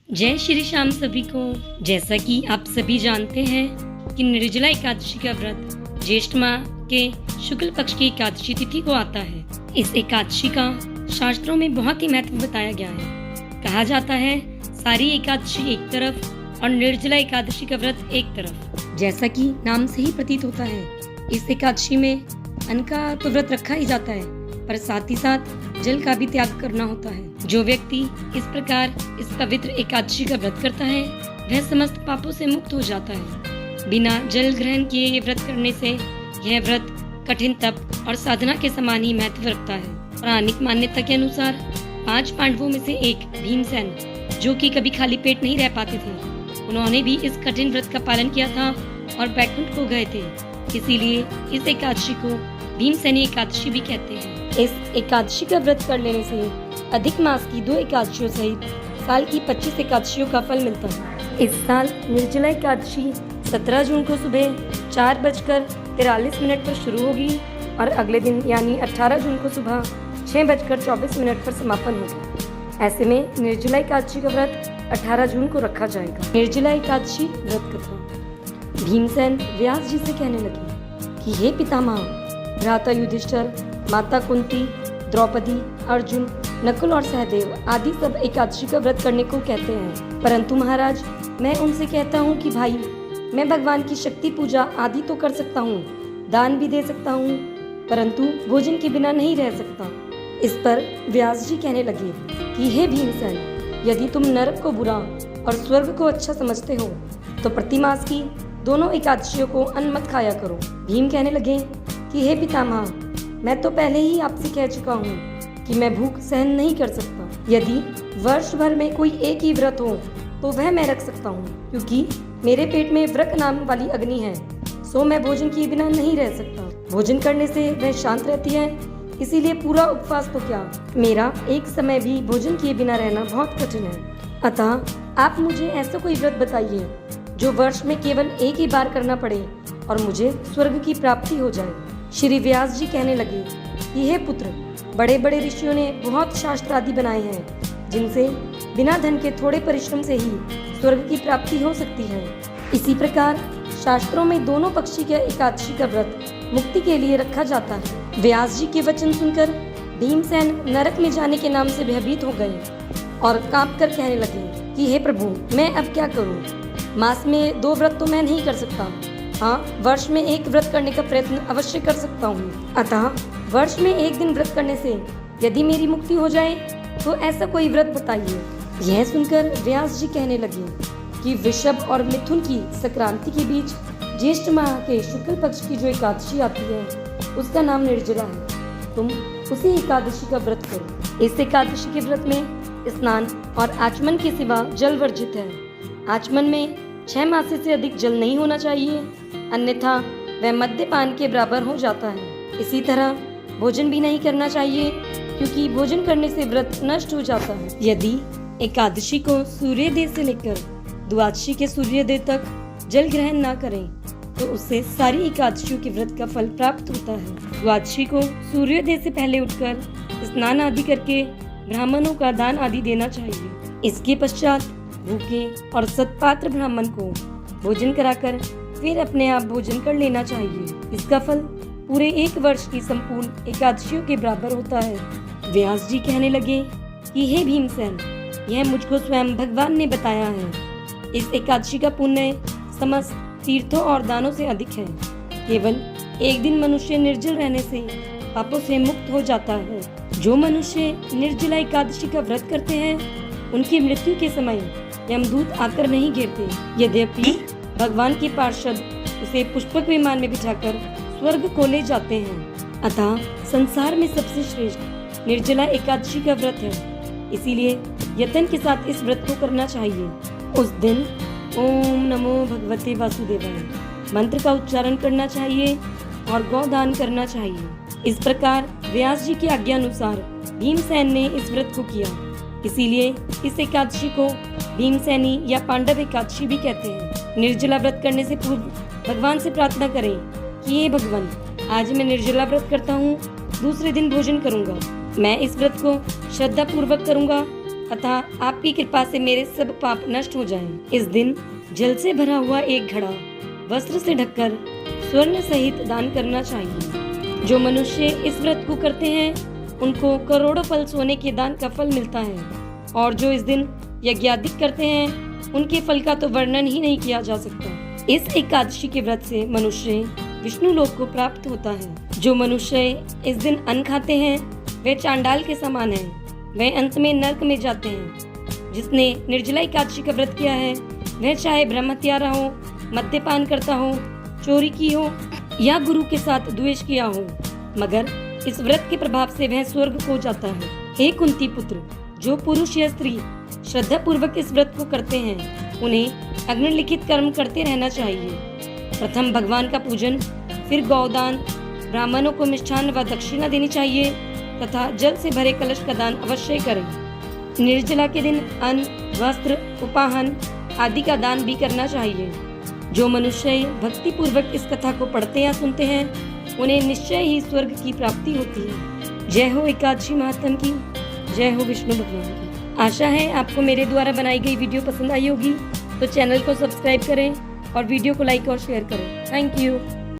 जय श्री श्याम सभी को। जैसा कि आप सभी जानते हैं कि निर्जला एकादशी का व्रत ज्येष्ठ माह के शुक्ल पक्ष की एकादशी तिथि को आता है। इस एकादशी का शास्त्रों में बहुत ही महत्व बताया गया है। कहा जाता है सारी एकादशी एक तरफ और निर्जला एकादशी का व्रत एक तरफ। जैसा कि नाम से ही प्रतीत होता है, इस एकादशी में अन्न का तो व्रत रखा ही जाता है, पर साथ ही साथ जल का भी त्याग करना होता है। जो व्यक्ति इस प्रकार इस पवित्र एकादशी का व्रत करता है, वह समस्त पापों से मुक्त हो जाता है। बिना जल ग्रहण किए ये व्रत करने से यह व्रत कठिन तप और साधना के समान ही महत्व रखता है। पौराणिक मान्यता के अनुसार 5 पांडवों में से एक भीमसेन, जो कि कभी खाली पेट नहीं रह पाते थे, उन्होंने भी इस कठिन व्रत का पालन किया था और बैकुंठ को गए थे। इसीलिए इस एकादशी को भीमसेनी एकादशी भी कहते हैं। इस एकादशी का व्रत कर लेने से अधिक मास की 2 एकादशियों सहित साल की 25 एकादशियों का फल मिलता है। इस साल निर्जला एकादशी 17 जून को सुबह 4:43 पर शुरू होगी और अगले दिन यानी 18 जून को सुबह 6:24 पर समापन होगी। ऐसे में निर्जला एकादशी का व्रत 18 जून को रखा जाएगा। निर्जला एकादशी व्रत कथा। भीमसेन व्यास जी से कहने लगे कि हे पितामह, भ्राता युधिष्ठिर, माता कुंती, द्रौपदी, अर्जुन, नकुल और सहदेव आदि सब एकादशी का व्रत करने को कहते हैं, परंतु महाराज मैं उनसे कहता हूँ कि भाई, मैं भगवान की शक्ति पूजा आदि तो कर सकता हूँ, दान भी दे सकता हूँ, परंतु भोजन के बिना नहीं रह सकता। इस पर व्यास जी कहने लगे कि हे भीमसेन, यदि तुम नरक को बुरा और स्वर्ग को अच्छा समझते हो तो प्रतिमास की दोनों एकादशियों को अन्न मत खाया करो। भीम कहने लगे कि हे पितामह, मैं तो पहले ही आपसे कह चुका हूँ कि मैं भूख सहन नहीं कर सकता। यदि वर्ष भर में कोई एक ही व्रत हो तो वह मैं रख सकता हूँ, क्योंकि मेरे पेट में व्रक नाम वाली अग्नि है, सो मैं भोजन किए बिना नहीं रह सकता। भोजन करने से वह शांत रहती है, इसीलिए पूरा उपवास तो क्या, मेरा एक समय भी भोजन किए बिना रहना बहुत कठिन है। अतः आप मुझे ऐसा कोई व्रत बताइए जो वर्ष में केवल एक ही बार करना पड़े और मुझे स्वर्ग की प्राप्ति हो जाए। श्री व्यास जी कहने लगे कि हे पुत्र, बड़े बड़े ऋषियों ने बहुत शास्त्र आदि बनाए हैं, जिनसे बिना धन के थोड़े परिश्रम से ही स्वर्ग की प्राप्ति हो सकती है। इसी प्रकार शास्त्रों में दोनों पक्षी के एकादशी का व्रत मुक्ति के लिए रखा जाता है। व्यास जी के वचन सुनकर भीमसेन नरक में जाने के नाम से भयभीत हो गए और कांप कर कहने लगे कि हे प्रभु, मैं अब क्या करूं? मास में 2 व्रत तो मैं नहीं कर सकता, हाँ, वर्ष में 1 व्रत करने का प्रयत्न अवश्य कर सकता हूँ। अतः वर्ष में 1 दिन व्रत करने से यदि मेरी मुक्ति हो जाए तो ऐसा कोई व्रत बताइए। यह सुनकर व्यास जी कहने लगे कि वृषभ और मिथुन की संक्रांति के बीच ज्येष्ठ माह के शुक्ल पक्ष की जो एकादशी आती है, उसका नाम निर्जला है। तुम उसी एकादशी का व्रत करो। इस एकादशी के व्रत में स्नान और आचमन के सिवा जल वर्जित है। आचमन में 6 मास से अधिक जल नहीं होना चाहिए, अन्यथा वह मद्यपान के बराबर हो जाता है। इसी तरह भोजन भी नहीं करना चाहिए, क्योंकि भोजन करने से व्रत नष्ट हो जाता है। यदि एकादशी को सूर्योदय से लेकर द्वादशी के सूर्योदय तक जल ग्रहण न करें तो उससे सारी एकादशियों के व्रत का फल प्राप्त होता है। द्वादशी को सूर्योदय से पहले उठकर स्नान आदि करके ब्राह्मणों का दान आदि देना चाहिए। इसके पश्चात भूखे और सत्पात्र ब्राह्मण को भोजन कराकर फिर अपने आप भोजन कर लेना चाहिए। इसका फल पूरे 1 वर्ष की संपूर्ण एकादशियों के बराबर होता है। व्यास जी कहने लगे कि हे भीमसेन, यह मुझको स्वयं भगवान ने बताया है। इस एकादशी का पुण्य समस्त तीर्थों और दानों से अधिक है। केवल 1 दिन मनुष्य निर्जल रहने से पापों से मुक्त हो जाता है। जो मनुष्य निर्जला एकादशी का व्रत करते हैं, उनकी मृत्यु के समय यमदूत आकर नहीं घेरते। यद्यपि भगवान के पार्षद उसे पुष्पक विमान में बिठाकर स्वर्ग को ले जाते हैं। अतः संसार में सबसे श्रेष्ठ निर्जला एकादशी का व्रत है, इसीलिए यत्न के साथ इस व्रत को करना चाहिए। उस दिन ओम नमो भगवते वासुदेवाय मंत्र का उच्चारण करना चाहिए और गौदान करना चाहिए। इस प्रकार व्यास जी की आज्ञा अनुसार भीमसेन ने इस व्रत को किया। इसीलिए इस एकादशी को भीमसेनी या पांडव एकादशी भी कहते हैं। निर्जला व्रत करने से पूर्व भगवान से प्रार्थना करें कि हे भगवान, आज मैं निर्जला व्रत करता हूँ, दूसरे दिन भोजन करूँगा। मैं इस व्रत को श्रद्धा पूर्वक करूँगा तथा आपकी कृपा से मेरे सब पाप नष्ट हो जाएं। इस दिन जल से भरा हुआ एक घड़ा वस्त्र से ढककर स्वर्ण सहित दान करना चाहिए। जो मनुष्य इस व्रत को करते हैं उनको करोड़ों फल सोने के दान का फल मिलता है, और जो इस दिन यज्ञादि करते हैं उनके फल का तो वर्णन ही नहीं किया जा सकता। इस एकादशी के व्रत से मनुष्य विष्णु लोक को प्राप्त होता है। जो मनुष्य इस दिन अन्न खाते हैं वे चांडाल के समान हैं, वे अंत में नरक में जाते हैं। जिसने निर्जला एकादशी का व्रत किया है वह चाहे ब्रह्मत्यारा हो, मद्यपान करता हो, चोरी की हो या गुरु के साथ द्वेष किया हो, मगर इस व्रत के प्रभाव से वह स्वर्ग को जाता है। हे कुंती पुत्र, जो पुरुष या स्त्री श्रद्धा पूर्वक इस व्रत को करते हैं उन्हें अग्निलिखित कर्म करते रहना चाहिए। प्रथम भगवान का पूजन, फिर गौदान, ब्राह्मणों को मिष्ठान व दक्षिणा देनी चाहिए तथा जल से भरे कलश का दान अवश्य करें। निर्जला के दिन अन्न, वस्त्र, उपाहन आदि का दान भी करना चाहिए। जो मनुष्य भक्ति पूर्वक इस कथा को पढ़ते या सुनते हैं उन्हें निश्चय ही स्वर्ग की प्राप्ति होती है। जय हो एकादशी महात्म की, जय हो विष्णु भगवान की। आशा है आपको मेरे द्वारा बनाई गई वीडियो पसंद आई होगी, तो चैनल को सब्सक्राइब करें और वीडियो को लाइक और शेयर करें। Thank you.